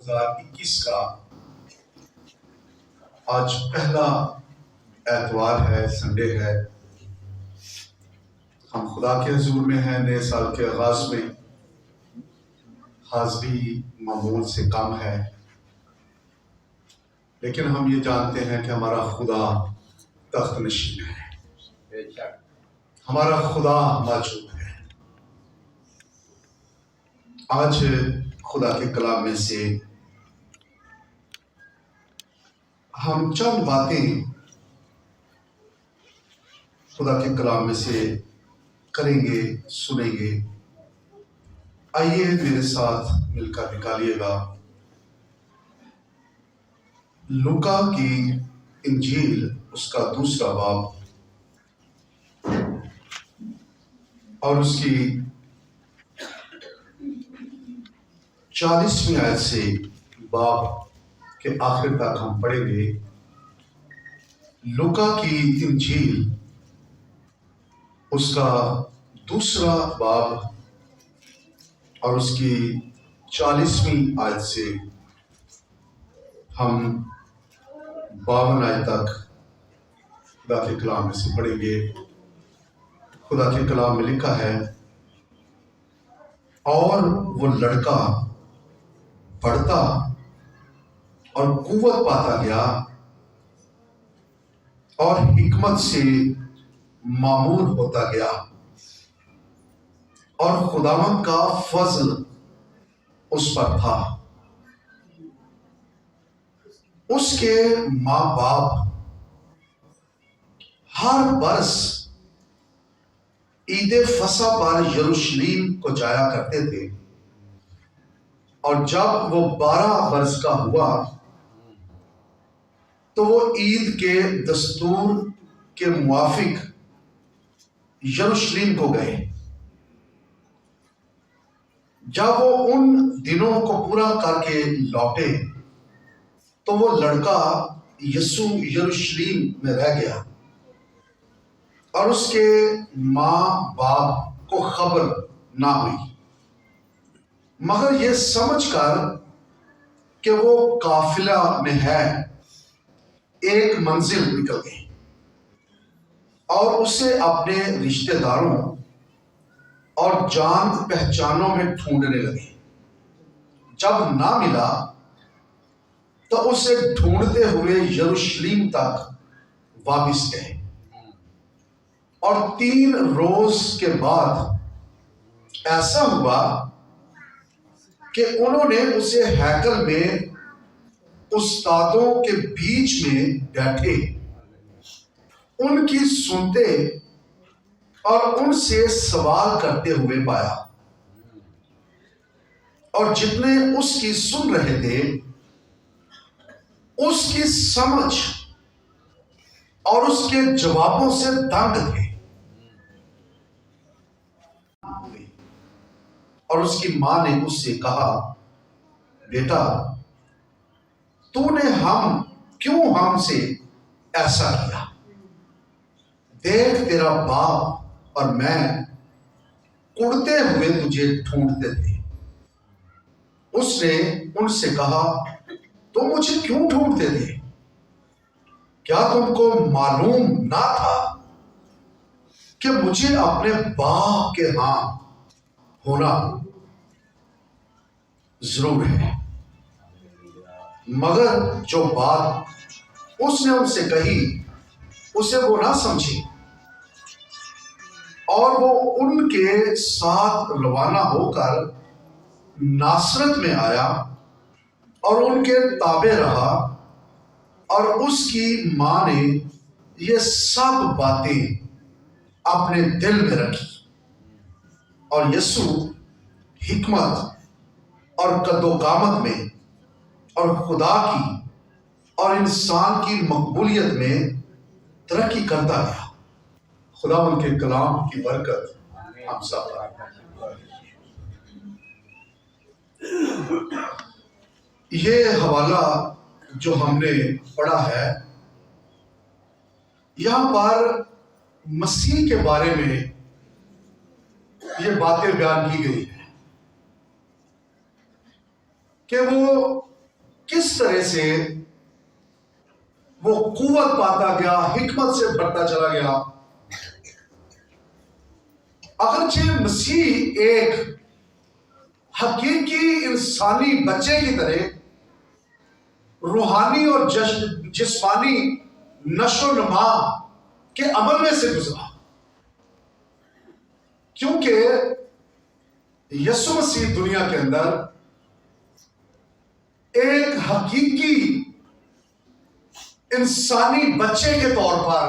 2021 کا آج پہلا اتوار ہے، سنڈے ہے۔ ہم خدا کے حضور میں ہیں، نئے سال کے آغاز میں۔ حاضری معمول سے کم ہے، لیکن ہم یہ جانتے ہیں کہ ہمارا خدا تخت نشین ہے، ہمارا خدا موجود ہے۔ آج خدا کے کلام میں سے ہم چند باتیں خدا کے کلام میں سے کریں گے، سنیں گے۔ آئیے میرے ساتھ مل کر نکالیے گا لوکا کی انجیل، اس کا 2 باب اور اس کی 40ویں آیت سے باب کے آخر تک ہم پڑھیں گے۔ لوکا کی انجیل، اس کا 2 باب اور اس کی 40ویں آیت سے ہم 52 آیت تک خدا کے کلام میں سے پڑھیں گے۔ خدا کے کلام میں لکھا ہے، اور وہ لڑکا بڑھتا اور قوت پاتا گیا اور حکمت سے معمور ہوتا گیا، اور خداوند کا فضل اس پر تھا۔ اس کے ماں باپ ہر برس عید فصح پر یروشلم کو جایا کرتے تھے، اور جب وہ 12 برس کا ہوا تو وہ عید کے دستور کے موافق یروشلم کو گئے۔ جب وہ ان دنوں کو پورا کر کے لوٹے تو وہ لڑکا یسوع یروشلم میں رہ گیا، اور اس کے ماں باپ کو خبر نہ ہوئی، مگر یہ سمجھ کر کہ وہ قافلہ میں ہے ایک منزل نکل گئے، اور اسے اپنے رشتہ داروں اور جان پہچانوں میں ڈھونڈنے لگے۔ جب نہ ملا تو اسے ڈھونڈتے ہوئے یروشلم تک واپس گئے، اور 3 روز کے بعد ایسا ہوا کہ انہوں نے اسے ہیکل میں استادوں کے بیچ میں بیٹھے ان کی سنتے اور ان سے سوال کرتے ہوئے پایا، اور جتنے اس کی سن رہے تھے اس کی سمجھ اور اس کے جوابوں سے دنگ تھے۔ اور اس کی ماں نے اس سے کہا، بیٹا تو نے کیوں ہم سے ایسا کیا؟ دیکھ تیرا باپ اور میں اڑتے ہوئے تجھے ڈھونڈتے تھے۔ اس نے ان سے کہا، تم مجھے کیوں ڈھونڈتے تھے؟ کیا تم کو معلوم نہ تھا کہ مجھے اپنے باپ کے ہاں ہونا ضرور ہے؟ مگر جو بات اس نے ان سے کہی اسے وہ نہ سمجھی، اور وہ ان کے ساتھ روانہ ہو کر ناصرت میں آیا اور ان کے تابع رہا، اور اس کی ماں نے یہ سب باتیں اپنے دل میں رکھی، اور یسوع حکمت اور قد و قامت میں اور خدا کی اور انسان کی مقبولیت میں ترقی کرتا گیا۔ خداوند کے کلام کی برکت ہم سب پر۔ یہ حوالہ جو ہم نے پڑھا ہے، یہاں پر مسیح کے بارے میں یہ باتیں بیان کی گئی ہیں کہ وہ کس طرح سے وہ قوت پاتا گیا، حکمت سے بڑھتا چلا گیا. اگرچہ مسیح ایک حقیقی انسانی بچے کی طرح روحانی اور جسمانی نشو و نما کے عمل میں سے گزرا، کیونکہ یسوع مسیح دنیا کے اندر ایک حقیقی انسانی بچے کے طور پر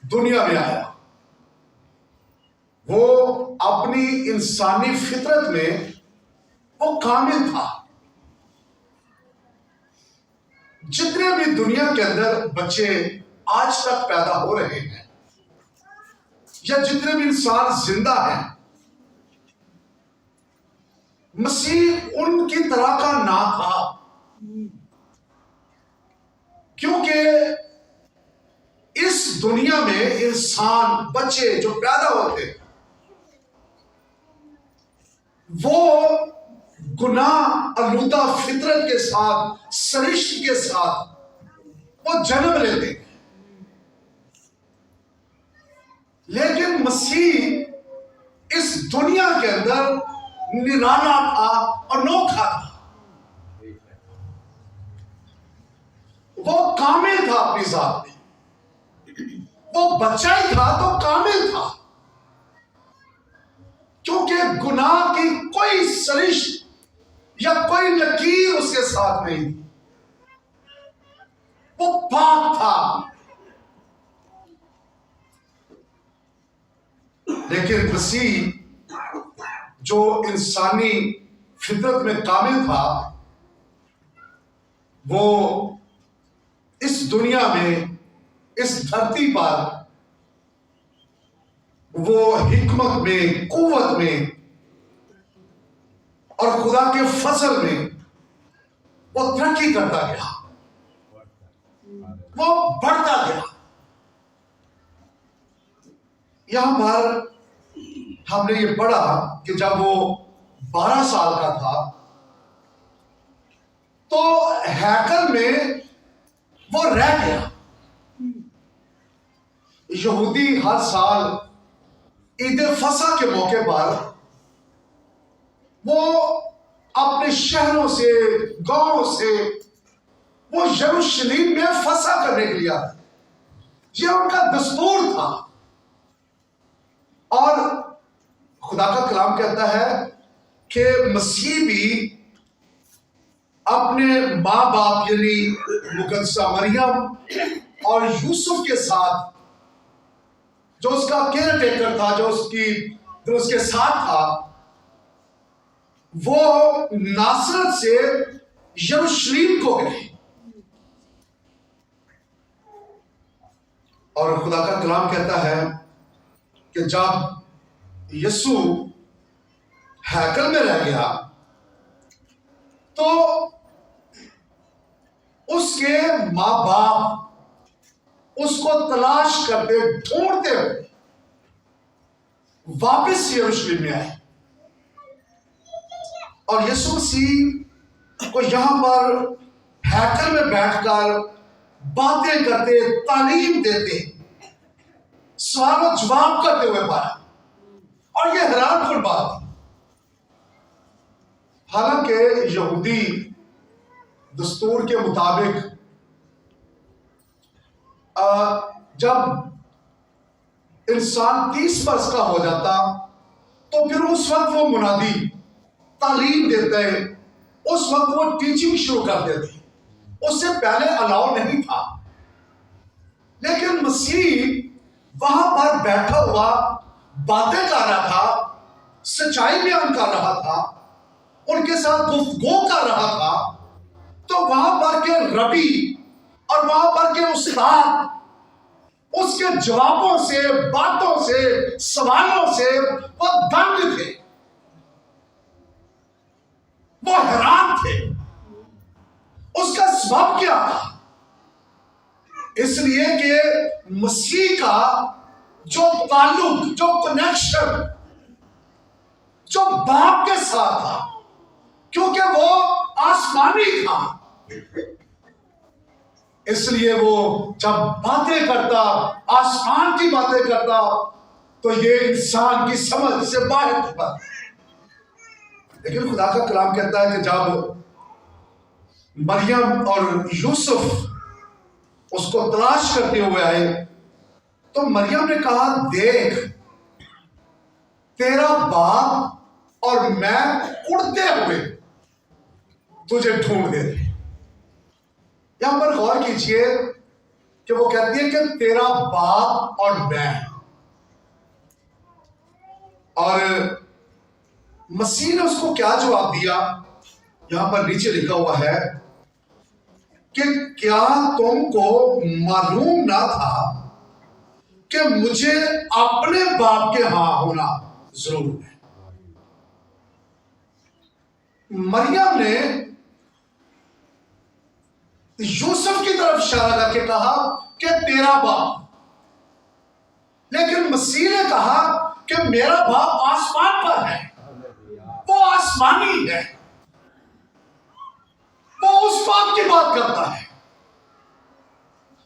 دنیا میں آیا. وہ اپنی انسانی فطرت میں وہ کامل تھا. جتنے بھی دنیا کے اندر بچے آج تک پیدا ہو رہے ہیں یا جتنے بھی انسان زندہ ہیں، مسیح ان کی طرح کا نہ تھا، کیونکہ اس دنیا میں انسان بچے جو پیدا ہوتے ہیں وہ گناہ آلودہ فطرت کے ساتھ، سرشت کے ساتھ وہ جنم لیتے ہیں. لیکن مسیح اس دنیا کے اندر نرالا تھا، انوکھا تھا. وہ کامل تھا اپنی ذات میں. وہ بچہ ہی تھا تو کامل تھا، کیونکہ گناہ کی کوئی سرشت یا کوئی لکیر اس کے ساتھ نہیں تھی. وہ پاک تھا. لیکن مسیح جو انسانی فطرت میں کامل تھا، وہ اس دنیا میں، اس دھرتی پر وہ حکمت میں، قوت میں اور خدا کے فضل میں وہ ترقی کرتا گیا، وہ بڑھتا گیا. یہاں پر ہم نے یہ پڑھا کہ جب وہ 12 سال کا تھا تو ہیکل میں وہ رہ گیا. یہودی ہر سال عید فصح کے موقع پر وہ اپنے شہروں سے، گاؤں سے وہ یروشلیم میں فصح کرنے کے لیے آتے. یہ ان کا دستور تھا. اور خدا کا کلام کہتا ہے کہ مسیح بھی اپنے ماں باپ یعنی مقدسہ مریم اور یوسف کے ساتھ، جو اس کا کیئر ٹیکر تھا، جو اس کے ساتھ تھا، وہ ناصرت سے یروشلیم کو گئے. اور خدا کا کلام کہتا ہے کہ جب یسوع ہیکل میں رہ گیا تو اس کے ماں باپ اس کو تلاش کرتے، ڈھونڈتے ہوئے واپس یروشلم میں آئے. اور یسوع مسیح کو یہاں پر ہیکل میں بیٹھ کر باتیں کرتے، تعلیم دیتے، سوال و جواب کرتے ہوئے پایا. اور یہ حیران کن بات تھی. حالانکہ یہودی دستور کے مطابق جب انسان 30 برس کا ہو جاتا تو پھر اس وقت وہ منادی تعلیم دیتا ہے، اس وقت وہ ٹیچنگ شروع کر دیتے. اس سے پہلے الاؤ نہیں تھا. لیکن مسیح وہاں پر بیٹھا ہوا باتیں کر رہا تھا، سچائی بیان کر رہا تھا، ان کے ساتھ گفتگو کر رہا تھا. تو وہاں پر کے ربی اور وہاں پر کے استاد اس کے جوابوں سے، باتوں سے، سوالوں سے وہ دنگ تھے، وہ حیران تھے. اس کا سبب کیا تھا؟ اس لیے کہ مسیح کا جو تعلق، جو کنیکشن، جو باپ کے ساتھ تھا، کیونکہ وہ آسمانی تھا، اس لیے وہ جب باتیں کرتا، آسمان کی باتیں کرتا، تو یہ انسان کی سمجھ سے باہر کی بات ہے۔ لیکن خدا کا کلام کہتا ہے کہ جب مریم اور یوسف اس کو تلاش کرتے ہوئے آئے تو مریم نے کہا، دیکھ تیرا باپ اور میں اڑتے ہوئے تجھے ڈھونڈ دے رہے۔ یہاں پر غور کیجئے کہ وہ کہتی ہے کہ تیرا باپ اور میں، اور مسیح نے اس کو کیا جواب دیا؟ یہاں پر نیچے لکھا ہوا ہے کہ کیا تم کو معلوم نہ تھا کہ مجھے اپنے باپ کے ہاں ہونا ضرور ہے؟ مریم نے یوسف کی طرف اشارہ کر کے کہا کہ تیرا باپ، لیکن مسیح نے کہا کہ میرا باپ آسمان پر ہے، وہ آسمانی ہے، وہ اس باپ کی بات کرتا ہے۔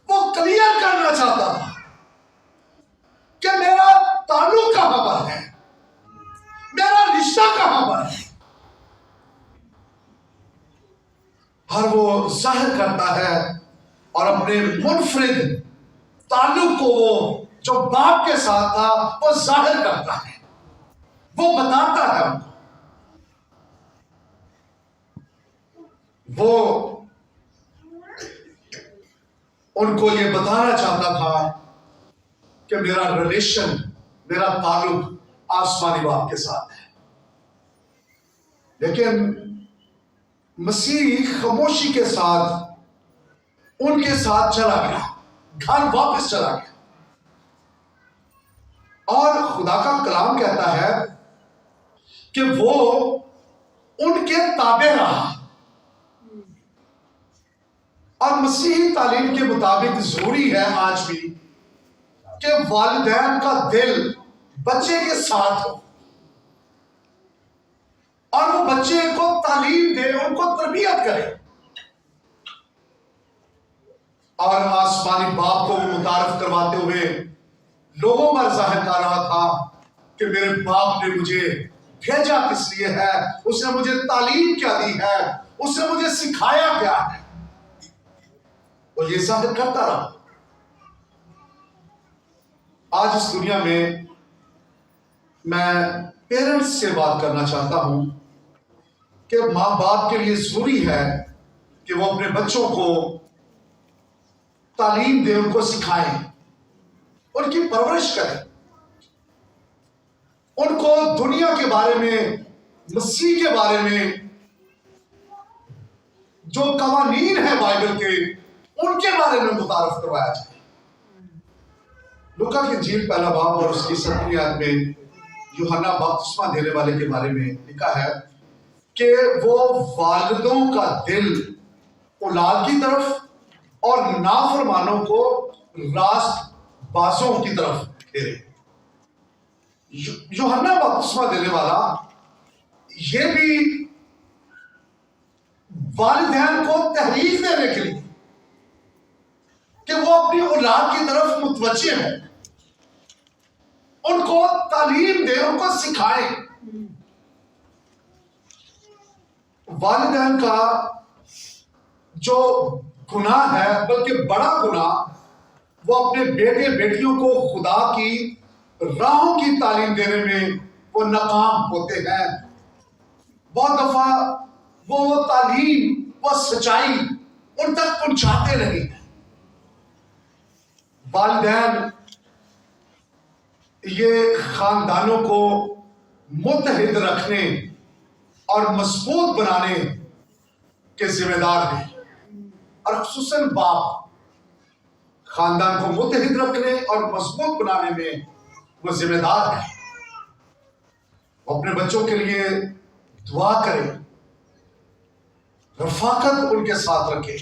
وہ کلیئر کرنا چاہتا تھا کہ میرا تعلق کہاں پر ہے، میرا رشتہ کہاں پر ہے، اور وہ ظاہر کرتا ہے اور اپنے منفرد تعلق کو وہ جو باپ کے ساتھ تھا وہ ظاہر کرتا ہے، وہ بتاتا ہے ان کو۔ وہ ان کو یہ بتانا چاہتا تھا کہ میرا ریلیشن، میرا تعلق آسمانی باپ کے ساتھ ہے۔ لیکن مسیح خاموشی کے ساتھ ان کے ساتھ چلا گیا، گھر واپس چلا گیا، اور خدا کا کلام کہتا ہے کہ وہ ان کے تابع رہا۔ اور مسیحی تعلیم کے مطابق ضروری ہے آج بھی کہ والدین کا دل بچے کے ساتھ ہو، اور وہ بچے کو تعلیم دے، ان کو تربیت کرے، اور آسمانی باپ کو وہ متعارف کرواتے ہوئے لوگوں پر ظاہر کر رہا تھا کہ میرے باپ نے مجھے بھیجا کس لیے ہے، اس نے مجھے تعلیم کیا دی ہے، اس نے مجھے سکھایا کیا ہے، وہ یہ ظاہر کرتا رہا۔ آج اس دنیا میں پیرنٹس سے بات کرنا چاہتا ہوں کہ ماں باپ کے لیے ضروری ہے کہ وہ اپنے بچوں کو تعلیم دیں، ان کو سکھائیں، ان کی پرورش کریں، ان کو دنیا کے بارے میں، مسیح کے بارے میں جو قوانین ہیں بائبل کے، ان کے بارے میں متعارف کروایا جائے۔ لوکا کی انجیل پہلا باب اور اس کی 7ویں آیت میں یوحنا بپتسمہ دینے والے کے بارے میں لکھا ہے کہ وہ والدوں کا دل اولاد کی طرف اور نافرمانوں کو راست بازوں کی طرف پھیرے۔ یوحنا بپتسمہ دینے والا یہ بھی والدین کو تحریک دینے کے لیے کہ وہ اپنی اولاد کی طرف متوجہ ہوں، ان کو تعلیم دے، ان کو سکھائیں۔ والدین کا جو گناہ ہے، بلکہ بڑا گناہ، وہ اپنے بیٹے بیٹیوں کو خدا کی راہوں کی تعلیم دینے میں وہ ناکام ہوتے ہیں۔ بہت دفعہ وہ تعلیم، وہ سچائی ان تک پہنچاتے نہیں ہیں۔ والدین یہ خاندانوں کو متحد رکھنے اور مضبوط بنانے کے ذمہ دار ہیں، اور خصوصاً باپ خاندان کو متحد رکھنے اور مضبوط بنانے میں وہ ذمہ دار ہیں۔ وہ اپنے بچوں کے لیے دعا کرے، رفاقت ان کے ساتھ رکھے،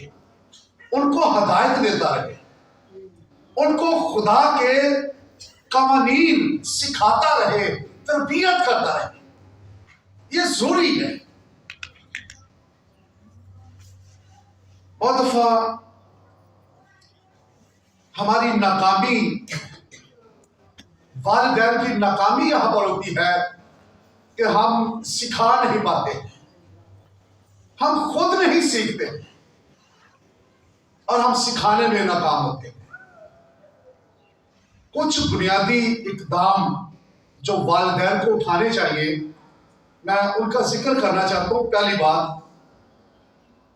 ان کو ہدایت دیتا رہے، ان کو خدا کے قوانین سکھاتا رہے، تربیت کرتا رہے۔ یہ ضروری ہے۔ بہت دفعہ ہماری ناکامی، والدین کی ناکامی یہاں پر ہوتی ہے کہ ہم سکھا نہیں پاتے، ہم خود نہیں سیکھتے اور ہم سکھانے میں ناکام ہوتے ہیں۔ کچھ بنیادی اقدام جو والدین کو اٹھانے چاہیے، میں ان کا ذکر کرنا چاہتا ہوں۔ پہلی بات،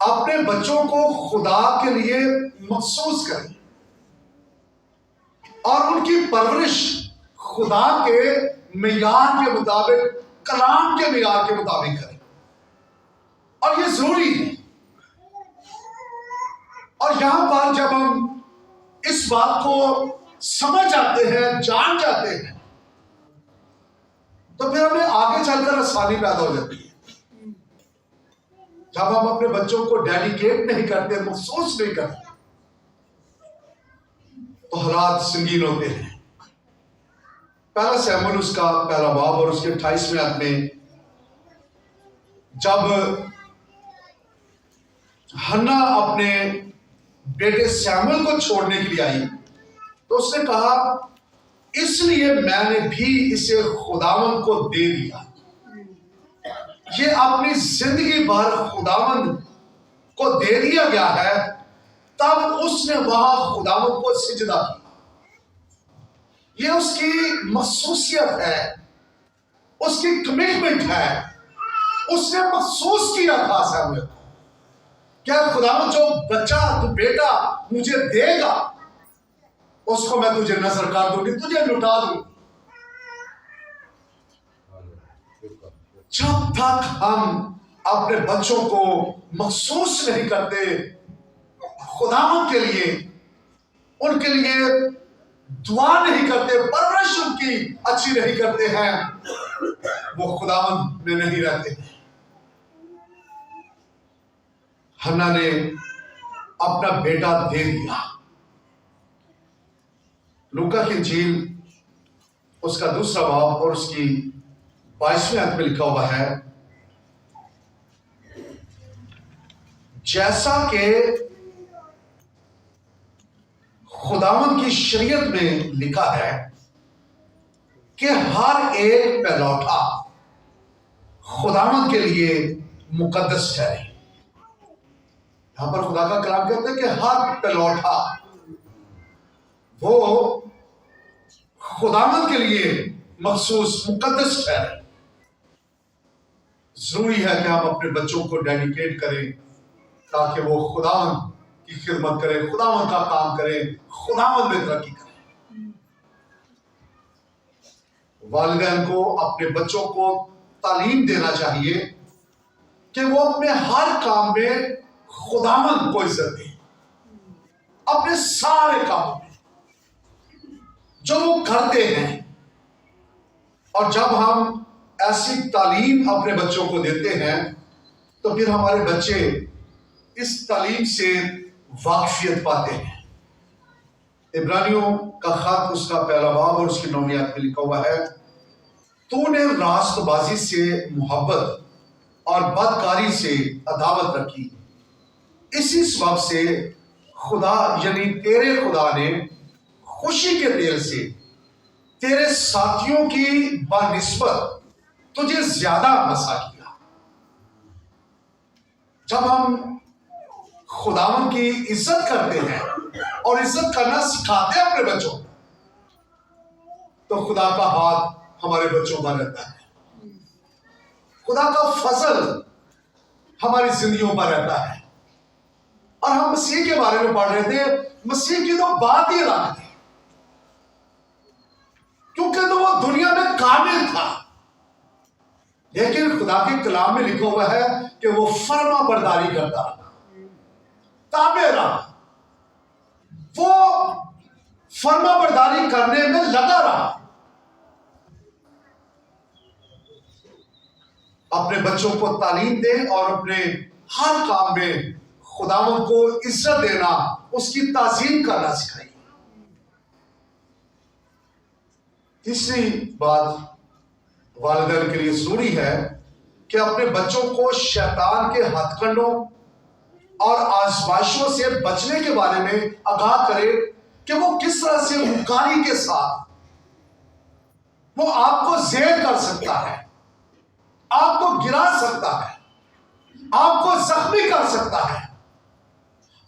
اپنے بچوں کو خدا کے لیے مخصوص کریں اور ان کی پرورش خدا کے معیار کے مطابق، کلام کے معیار کے مطابق کریں، اور یہ ضروری ہے۔ اور یہاں پر جب ہم اس بات کو سمجھ جاتے ہیں، جان جاتے ہیں، تو پھر ہمیں آگے چل کر آسانی پیدا ہو جاتی ہے۔ جب ہم اپنے بچوں کو ڈیڈیکیٹ نہیں کرتے، مخصوص نہیں کرتے، تو حالات سنگین ہوتے ہیں۔ پہلا سیموئیل اس کا پہلا باب اور اس کے 28ویں آیت میں، جب ہنا اپنے بیٹے سیموئیل کو چھوڑنے کے لیے آئی تو اس نے کہا، اس لیے میں نے بھی اسے خداوند کو دے دیا۔ یہ اپنی زندگی بھر خداوند کو دے دیا گیا ہے، تب اس نے وہاں خداوند کو سجدہ کیا۔ یہ اس کی مخصوصیت ہے، اس کی کمٹمنٹ ہے۔ اس نے محسوس کیا تھا سیموئیل کو، کیا خداوند جو بچہ، تو بیٹا مجھے دے گا، اس کو میں تجھے نظر کر دوں گی، تجھے لٹا دوں۔ جب تک ہم اپنے بچوں کو مخصوص نہیں کرتے خداوند کے لیے، ان کے لیے دعا نہیں کرتے، پرورش ان کی اچھی نہیں کرتے ہیں، وہ خداوند میں نہیں رہتے۔ ہنا نے اپنا بیٹا دے دیا۔ لوکا کی انجیل اس کا 2 باب اور اس کی 22ویں آیت میں لکھا ہوا ہے، جیسا کہ خداوند کی شریعت میں لکھا ہے کہ ہر ایک پہلوٹا خداوند کے لیے مقدس ٹھہرے۔ یہاں پر خدا کا کلام کہتا ہے کہ ہر پہلوٹا وہ خداوند کے لیے مخصوص مقدس ٹھہرے۔ ضروری ہے کہ ہم اپنے بچوں کو ڈیڈیکیٹ کریں تاکہ وہ خداوند کی خدمت کرے، خداوند کا کام کرے، خداوند میں ترقی کرے۔ والدین کو اپنے بچوں کو تعلیم دینا چاہیے کہ وہ اپنے ہر کام میں خداوند کو عزت دیں، اپنے سارے کاموں میں جو وہ کرتے ہیں۔ اور جب ہم ایسی تعلیم اپنے بچوں کو دیتے ہیں تو پھر ہمارے بچے اس تعلیم سے واقفیت پاتے ہیں۔ عبرانیوں کا خط اس کا پہلا باب اور اس کی 9ویں آیت میں لکھا ہوا ہے، تو نے راست بازی سے محبت اور بدکاری سے عداوت رکھی، اسی سبب سے خدا یعنی تیرے خدا نے خوشی کے دل سے تیرے ساتھیوں کی بنسبت تجھے زیادہ مسا کیا۔ جب ہم خداوند کی عزت کرتے ہیں اور عزت کرنا سکھاتے ہیں اپنے بچوں کو، تو خدا کا ہاتھ ہمارے بچوں پر رہتا ہے، خدا کا فضل ہماری زندگیوں پر رہتا ہے۔ اور ہم مسیح کے بارے میں پڑھ رہے تھے، مسیح کی تو بات ہی الگ تھی، کیونکہ تو وہ دنیا میں کامل تھا، لیکن خدا کے کلام میں لکھا ہوا ہے کہ وہ فرما برداری کرتا رہا، تابع رہا، وہ فرما برداری کرنے میں لگا رہا۔ اپنے بچوں کو تعلیم دیں اور اپنے ہر کام میں خداوند کو عزت دینا، اس کی تعظیم کرنا سکھائیے۔ تیسری بات والدین کے لیے ضروری ہے کہ اپنے بچوں کو شیطان کے ہتھ کنڈوں اور آزمائشوں سے بچنے کے بارے میں آگاہ کرے کہ وہ کس طرح سے مکاری کے ساتھ وہ آپ کو زیر کر سکتا ہے، آپ کو گرا سکتا ہے، آپ کو زخمی کر سکتا ہے،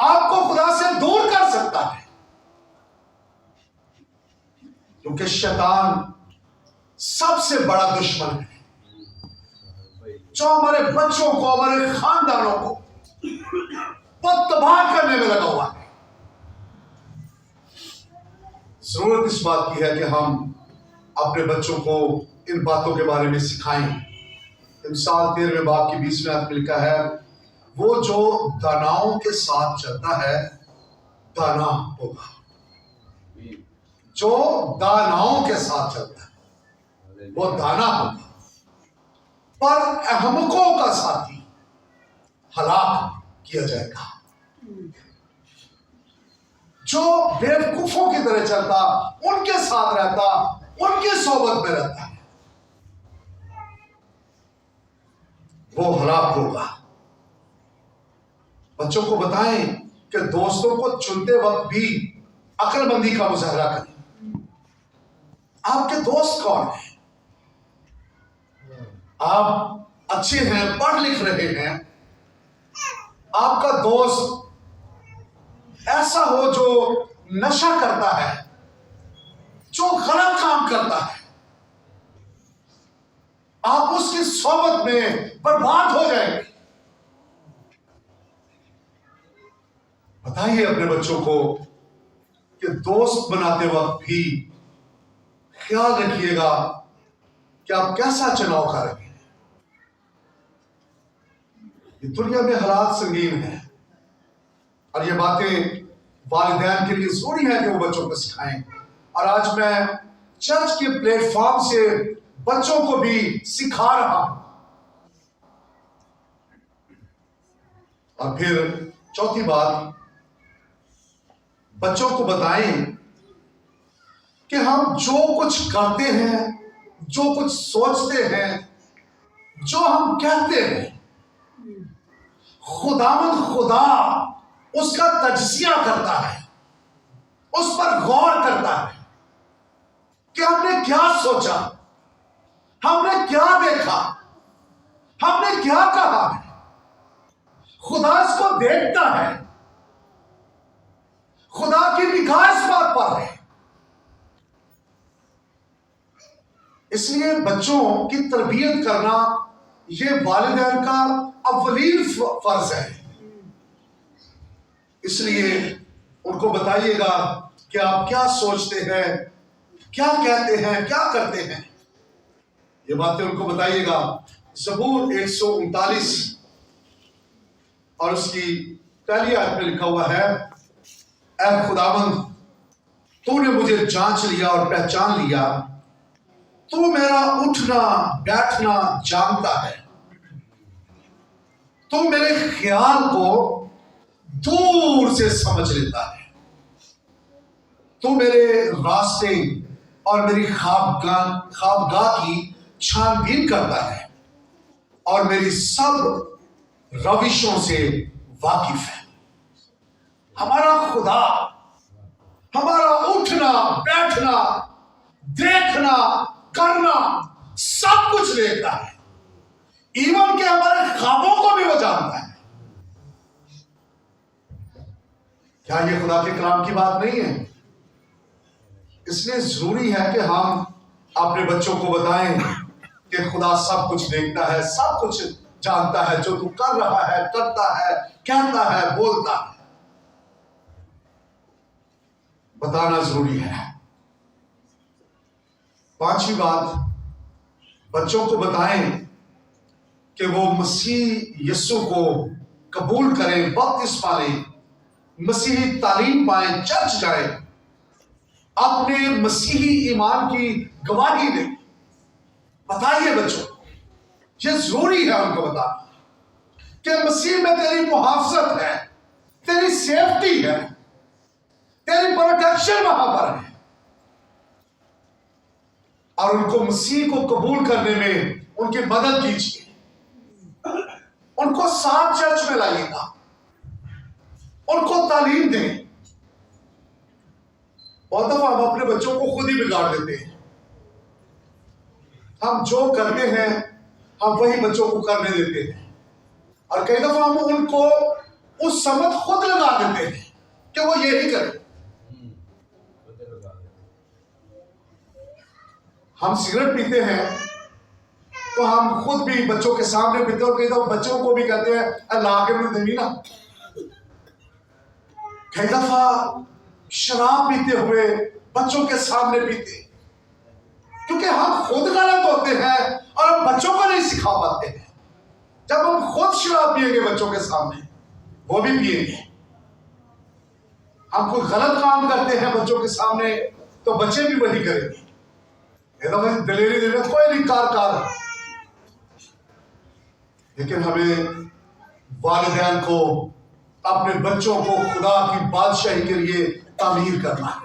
آپ کو خدا سے دور کر سکتا ہے، کیونکہ شیطان سب سے بڑا دشمن ہے جو ہمارے بچوں کو، ہمارے خاندانوں کو وہ تباہ کرنے میں لگا ہوا ہے۔ ضرورت اس بات کی ہے کہ ہم اپنے بچوں کو ان باتوں کے بارے میں سکھائیں۔ مثال 13 باب کی 20 آیت میں لکھا ہے، وہ جو داناؤں کے ساتھ چلتا ہے دانا ہوگا۔ جو داناؤں کے ساتھ چلتا ہے وہ دانا ہوگا، پر احمقوں کا ساتھی ہلاک کیا جائے گا۔ جو بیوقوفوں کی طرح چلتا، ان کے ساتھ رہتا، ان کی صحبت میں رہتا ہے، وہ ہلاک ہوگا۔ بچوں کو بتائیں کہ دوستوں کو چنتے وقت بھی عقل مندی کا مظاہرہ کریں۔ آپ کے دوست کون ہیں؟ آپ اچھے ہیں، پڑھ لکھ رہے ہیں، آپ کا دوست ایسا ہو جو نشہ کرتا ہے، جو غلط کام کرتا ہے، آپ اس کی صحبت میں برباد ہو جائیں گے۔ بتائیے اپنے بچوں کو کہ دوست بناتے وقت بھی خیال رکھیے گا کہ آپ کیسا چناؤ کر رہے ہیں۔ یہ دنیا میں حالات سنگین ہیں، اور یہ باتیں والدین کے لیے ضروری ہے کہ وہ بچوں کو سکھائیں۔ اور آج میں چرچ کے پلیٹ فارم سے بچوں کو بھی سکھا رہا ہوں۔ اور پھر چوتھی بات، بچوں کو بتائیں کہ ہم جو کچھ کرتے ہیں، جو کچھ سوچتے ہیں، جو ہم کہتے ہیں، خداوند خدا اس کا تجزیہ کرتا ہے، اس پر غور کرتا ہے کہ ہم نے کیا سوچا، ہم نے کیا دیکھا، ہم نے کیا کہا ہے۔ خدا اس کو دیکھتا ہے، خدا کی نگاہ اس بات پر ہے۔ اس لیے بچوں کی تربیت کرنا یہ والدین کا اولین فرض ہے۔ اس لیے ان کو بتائیے گا کہ آپ کیا سوچتے ہیں، کیا کہتے ہیں، کیا کرتے ہیں، یہ باتیں ان کو بتائیے گا۔ زبور 139 اور اس کی پہلی آیت میں لکھا ہوا ہے، اے خداوند تو نے مجھے جانچ لیا اور پہچان لیا، تو میرا اٹھنا بیٹھنا جانتا ہے، تو میرے خیال کو دور سے سمجھ لیتا ہے، تو میرے راستے اور میری خوابگاہ کی چھان بین کرتا ہے، اور میری سب روشوں سے واقف ہے۔ ہمارا خدا ہمارا اٹھنا بیٹھنا دیکھنا کرنا سب کچھ دیکھتا ہے، ایون کہ ہمارے خوابوں کو بھی وہ جانتا ہے۔ کیا یہ خدا کے کلام کی بات نہیں ہے؟ اس لیے ضروری ہے کہ ہم اپنے بچوں کو بتائیں کہ خدا سب کچھ دیکھتا ہے، سب کچھ جانتا ہے، جو تو کر رہا ہے، کرتا ہے، کہتا ہے، بولتا ہے، بتانا ضروری ہے۔ پانچویں بات، بچوں کو بتائیں کہ وہ مسیح یسوع کو قبول کریں، بپتسمہ پالیں، مسیحی تعلیم پائیں، چرچ جائیں، اپنے مسیحی ایمان کی گواہی دیں۔ بتائیے بچوں کو، یہ ضروری ہے ان کو بتانا کہ مسیح میں تیری محافظت ہے، تیری سیفٹی ہے، تیری پروٹیکشن وہاں پر ہے۔ اور ان کو مسیح کو قبول کرنے میں ان کی مدد کیجیے، ان کو ساتھ چرچ میں لائیے گا، ان کو تعلیم دیں. بہت دفعہ ہم اپنے بچوں کو خود ہی بگاڑ دیتے ہیں. ہم جو کرتے ہیں ہم وہی بچوں کو کرنے دیتے ہیں، اور کئی دفعہ ہم ان کو اس سمت خود لگا دیتے ہیں کہ وہ یہی کریں. ہم سگریٹ پیتے ہیں تو ہم خود بھی بچوں کے سامنے پیتے ہیں، اور کئی دفعہ بچوں کو بھی کہتے ہیں اللہ کے میں دینی نا. کئی دفعہ شراب پیتے ہوئے بچوں کے سامنے پیتے، کیونکہ ہم خود غلط ہوتے ہیں اور ہم بچوں کو نہیں سکھا پاتے ہیں. جب ہم خود شراب پیئیں گے بچوں کے سامنے، وہ بھی پیئیں گے. ہم کوئی غلط کام کرتے ہیں بچوں کے سامنے تو بچے بھی وہی کریں گے. دلیری دینے کوئی نہیں، کار لیکن ہمیں والدین کو اپنے بچوں کو خدا کی بادشاہی کے لیے تعمیر کرنا ہے.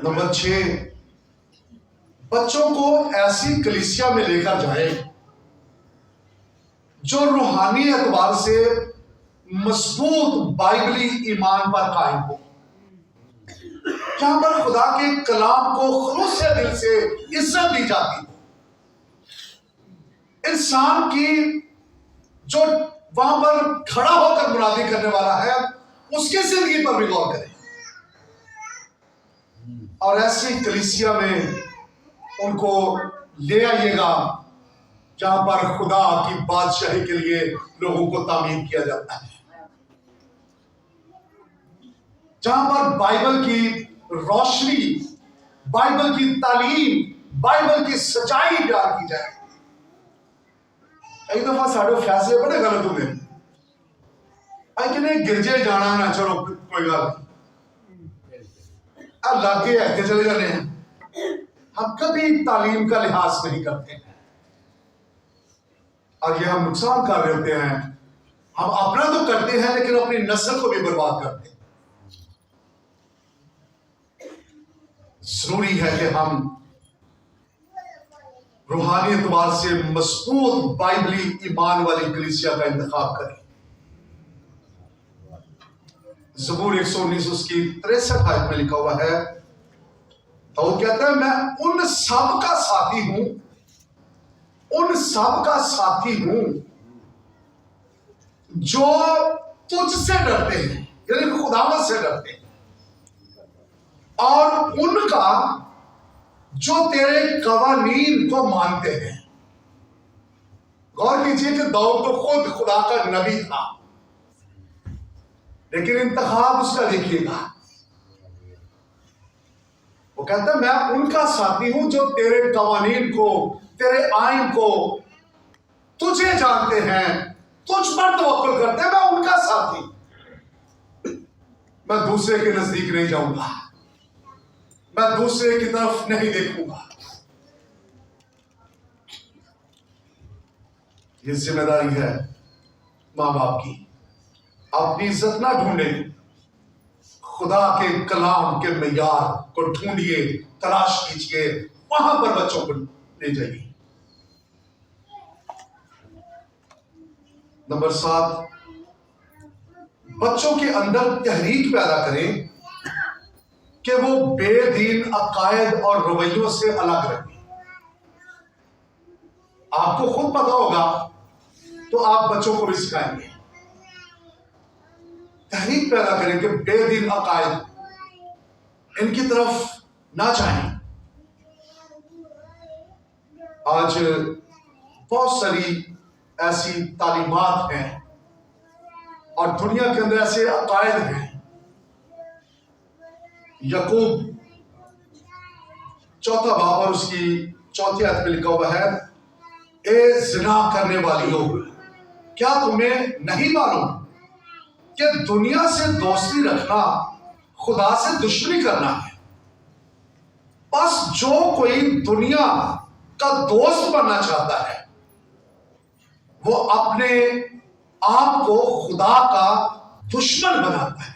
نمبر 6، بچوں کو ایسی کلیسیا میں لے کر جائیں جو روحانی اعتبار سے مضبوط بائبلی ایمان پر قائم ہو، جہاں پر خدا کے کلام کو خلوص دل سے عزت دی جاتی. انسان کی جو وہاں پر کھڑا ہو کر منادی کرنے والا ہے اس کی زندگی پر بھی غور کریں، اور ایسی کلیسیا میں ان کو لے آئیے گا جہاں پر خدا کی بادشاہی کے لیے لوگوں کو تعمیر کیا جاتا ہے، جہاں پر بائبل کی روشنی، بائبل کی تعلیم، بائبل کی سچائی بیان کی جائے. ایک دفعہ ساڑھے فیصلے بڑے غلط ہوئے ہیں. گرجے جانا نہ، چلو کوئی گل اللہ کے ایسے چلے جانے ہیں. ہم کبھی تعلیم کا لحاظ نہیں کرتے ہیں، اور یہ ہم نقصان کر رہے ہوتے ہیں. ہم اپنا تو کرتے ہیں لیکن اپنی نسل کو بھی برباد کرتے ہیں. ضروری ہے کہ ہم روحانی اعتبار سے مضبوط بائبلی ایمان والی کلیسیا کا انتخاب کریں. زبور 119 اس کی 63 آیت میں لکھا ہوا ہے، داؤد کہتا ہے میں ان سب کا ساتھی ہوں، ان سب کا ساتھی ہوں جو تجھ سے ڈرتے ہیں، یعنی خداوند سے ڈرتے ہیں، اور ان کا جو تیرے قوانین کو مانتے ہیں. غور کیجئے کہ داؤد تو خود خدا کا نبی تھا، لیکن انتخاب اس کا دیکھیے گا. وہ کہتا ہے میں ان کا ساتھی ہوں جو تیرے قوانین کو، تیرے آئین کو، تجھے جانتے ہیں، تجھ پر توکل کرتے ہیں. میں ان کا ساتھی، میں دوسرے کے نزدیک نہیں جاؤں گا، میں دوسرے کی طرف نہیں دیکھوں گا. یہ ذمہ داری ہے ماں باپ کی. اپنی عزت نہ ڈھونڈیں، خدا کے کلام کے معیار کو ڈھونڈیے، تلاش کیجیے، وہاں پر بچوں کو لے جائیے. نمبر 7، بچوں کے اندر تحریک پیدا کریں کہ وہ بے دین عقائد اور رویوں سے الگ رہیں. آپ کو خود پتا ہوگا تو آپ بچوں کو بھی سکھائیں گے. تحریک پیدا کریں کہ بے دین عقائد ان کی طرف نہ جائیں. آج بہت ساری ایسی تعلیمات ہیں اور دنیا کے اندر ایسے عقائد ہیں. یعقوب 4 باب اور اس کی 4 آیت میں لکھا ہوا ہے، اے زنا کرنے والیوں، کیا تمہیں نہیں معلوم کہ دنیا سے دوستی رکھنا خدا سے دشمنی کرنا ہے؟ بس جو کوئی دنیا کا دوست بننا چاہتا ہے وہ اپنے آپ کو خدا کا دشمن بناتا ہے.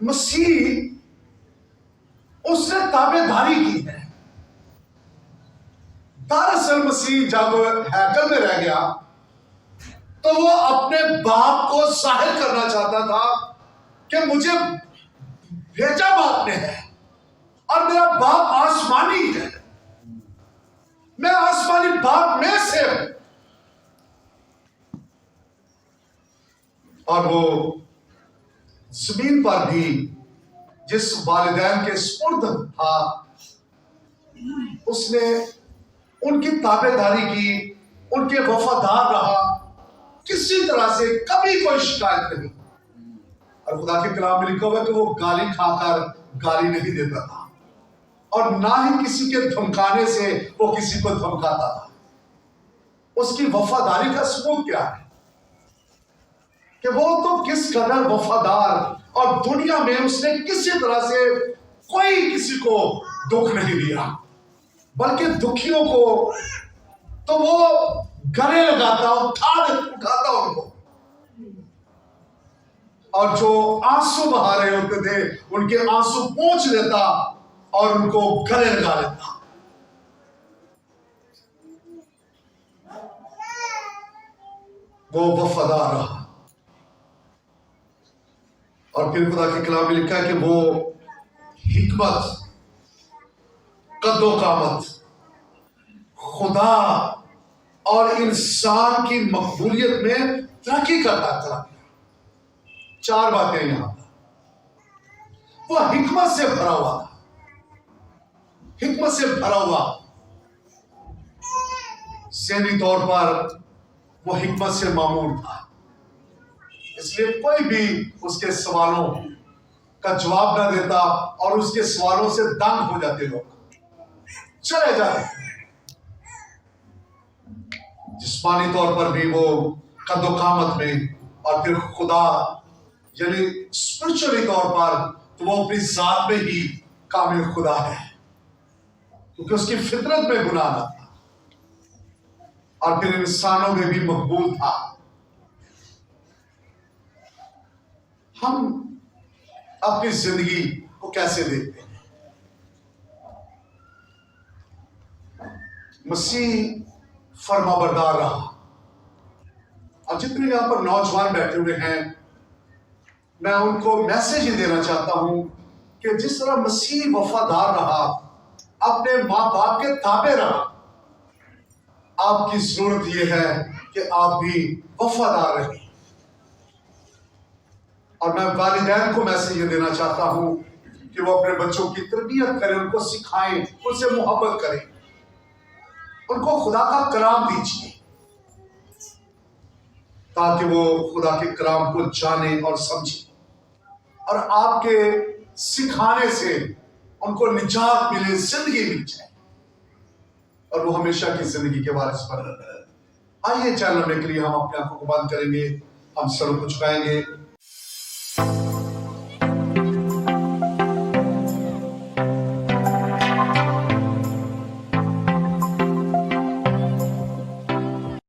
مسیح اس نے تابع داری کی ہے. دراصل مسیح جب ہیکل میں رہ گیا تو وہ اپنے باپ کو ظاہر کرنا چاہتا تھا کہ مجھے بھیجا باپ نے ہے اور میرا باپ آسمانی ہے. میں آسمانی باپ میں سے ہوں. اور وہ زمین پر بھی جس والدین کے سپرد تھا اس نے ان کی تابع داری کی، ان کے وفادار رہا، کسی طرح سے کبھی کوئی شکایت نہیں. اور خدا کے کلام میں لکھا ہوا ہے کہ وہ گالی کھا کر گالی نہیں دیتا تھا اور نہ ہی کسی کے دھمکانے سے وہ کسی کو دھمکاتا تھا. اس کی وفاداری کا ثبوت کیا ہے کہ وہ تو کس قدر وفادار، اور دنیا میں اس نے کسی طرح سے کوئی کسی کو دکھ نہیں دیا، بلکہ دکھیوں کو تو وہ گلے لگاتا، اٹھاتا ان کو، اور جو آنسو بہا رہے ہوتے تھے ان کے آنسو پوچھ دیتا اور ان کو گلے لگا لیتا. وہ وفادار رہا. اور پھر خدا کے کلام میں لکھا ہے کہ وہ حکمت، قد و قامت، خدا اور انسان کی مقبولیت میں ترقی کرتا چلا گیا. 4 باتیں یہاں پر. وہ حکمت سے بھرا ہوا تھا، حکمت سے بھرا ہوا. ذہنی طور پر وہ حکمت سے معمور تھا، اس لیے کوئی بھی اس کے سوالوں کا جواب نہ دیتا اور اس کے سوالوں سے دنگ ہو جاتے لوگ، چلے جاتے. جسمانی طور پر بھی وہ قد و قامت میں، اور پھر خدا یعنی اسپرچولی طور پر تو وہ اپنی ذات میں ہی کامل خدا ہے، کیونکہ اس کی فطرت میں گناہ نہ تھا، اور پھر انسانوں میں بھی مقبول تھا. ہم اپنی زندگی کو کیسے دیکھتے ہیں؟ مسیح فرما بردار رہا. اور جتنے یہاں پر نوجوان بیٹھے ہوئے ہیں، میں ان کو میسج ہی دینا چاہتا ہوں کہ جس طرح مسیح وفادار رہا، اپنے ماں باپ کے تابع رہا، آپ کی ضرورت یہ ہے کہ آپ بھی وفادار رہیں. اور میں والدین کو میسج یہ دینا چاہتا ہوں کہ وہ اپنے بچوں کی تربیت کریں، ان کو سکھائیں، ان سے محبت کریں، ان کو خدا کا کلام دیجیے تاکہ وہ خدا کے کلام کو جانیں اور سمجھیں، اور آپ کے سکھانے سے ان کو نجات ملے، زندگی مل جائے، اور وہ ہمیشہ کی زندگی کے وارث بن. آئیے چینل میں کے لیے ہم اپنے آنکھوں کو بند کریں گے، ہم سر کو جھکائیں گے.